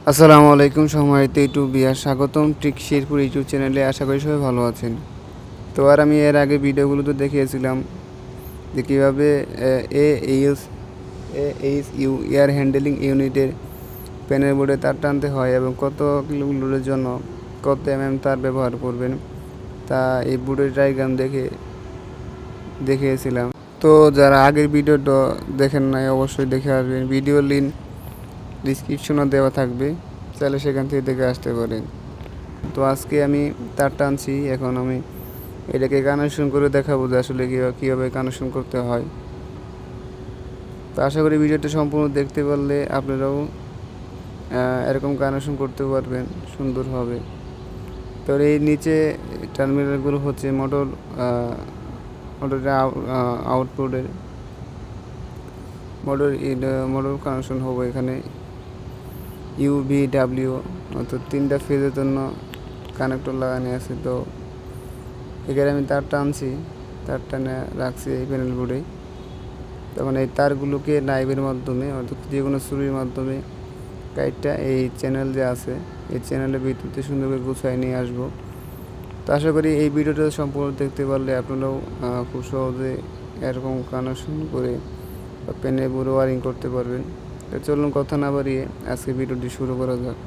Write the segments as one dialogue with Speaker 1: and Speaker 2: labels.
Speaker 1: আসসালামু আলাইকুম সম্মানিত ইউটিউব ভিউয়ার, স্বাগতম ট্রিক শেরপুর ইউটিউব চ্যানেলে। আশা করি সবাই ভালো আছেন। তো আর আমি এর আগে ভিডিওগুলোতে দেখিয়েছিলাম যে কীভাবে AHU এয়ার হ্যান্ডেলিং ইউনিটের প্যানেল বোর্ডে তার টানতে হয় এবং কত কিলো লোডের জন্য কত তার ব্যবহার করবেন তা এই বোর্ডের ডায়াগ্রাম দেখিয়েছিলাম। তো যারা আগের ভিডিওটা দেখেন নাই অবশ্যই দেখে আসবেন। ভিডিও লিঙ্ক ডিসক্রিপশনে দেওয়া থাকবে, চাইলে সেখান থেকে দেখে আসতে পারেন। তো আজকে আমি তার টানছি, এখন আমি এটাকে কানেকশন করে দেখাবো যে আসলে কীভাবে কানেকশন করতে হয়। তো আশা করি ভিডিওটা সম্পূর্ণ দেখতে পারলে আপনারাও এরকম কানেকশন করতে পারবেন সুন্দরভাবে। তো এই নিচে টার্মিনালগুলো হচ্ছে মোটরের আউটপুটের মোটর কানেকশন হবে। এখানে UVW অর্থাৎ 3টা ফেজের জন্য কানেক্টর লাগানো আছে। তো এখানে আমি তার টানছি, তার টানে রাখছি এই প্যানেল বোর্ডে। তখন এই তারগুলোকে নাইভের মাধ্যমে অর্থাৎ যে কোনো ছুরির মাধ্যমে কাইটটা এই চ্যানেল যে আছে এই চ্যানেলের ভিতরতে সুন্দর করে গুছাই নিয়ে আসবো। তো আশা করি এই ভিডিওটা সম্পূর্ণ দেখতে পারলে আপনারাও খুব সহজে এরকম কানেকশন করে প্যানেল বোর্ডে ওয়ারিং করতে পারবেন। তো চলুন কথা না বাড়িয়ে আজকে ভিডিওটি শুরু করা যাক।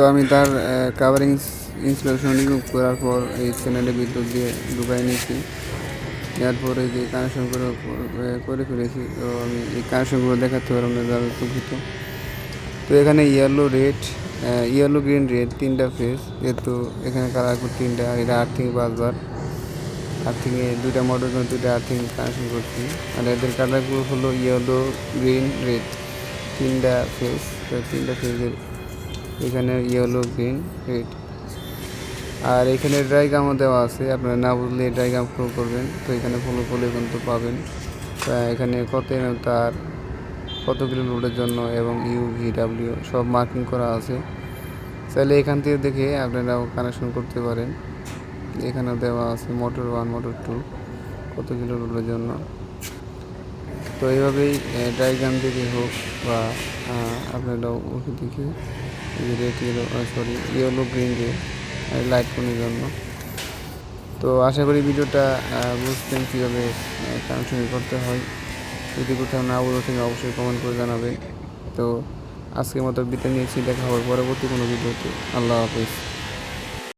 Speaker 1: তো আমি তার কাভারিং ইনস্টলেশন রিমুভ করার পর এই চ্যানেলে বিদ্যুৎ দিয়ে ঢুকাই নিয়েছি। এরপরে যে কানেকশন করে ফেলেছি। তো আমি এই কানেকশনগুলো দেখাতে পারলাম না, যারা দুঃখিত। তো এখানে ইয়েলো গ্রিন রেড 3টা ফেজ, যেহেতু এখানে কালার কোড 3টা, আর এটা আর্থিং 5 বার। আর্থিংয়ে 2টা মোটর 2টা আর্থিং কানেকশন করছি। আর এদের কালার কোড হলো ইয়েলো গ্রিন রেড 3টা ফেজ। তো 3টা ফেজের এখানে ইয়েলো গ্রিন রেড। আর এখানে ডায়াগ্রামও দেওয়া আছে, আপনারা না বুঝলে ডায়াগ্রাম ফলো করবেন। তো এখানে ফলো করলে কিন্তু পাবেন এখানে কত এমএম তার, কত কিলো লোডের জন্য, এবং AHU সব মার্কিং করা আছে। চাইলে এখান থেকে দেখে আপনারাও কানেকশন করতে পারেন। এখানেও দেওয়া আছে মোটর 1 মোটর 2 কত কিলো লোডের জন্য। তো এইভাবেই ডায়াগ্রাম দেখে হোক বা আপনারাও ওকে দেখে red yellow green red light কোনের জন্য। তো আশা করি ভিডিওটা বুঝতেন কীভাবে কানেকশন করতে হয়। যদি কোথাও না বুঝে থাকে অবশ্যই কমেন্ট করে জানাবেন। তো আজকের মতো বিদায় নিয়েছি, দেখা হবে পরবর্তী কোনো ভিডিওতে। আল্লাহ হাফেজ।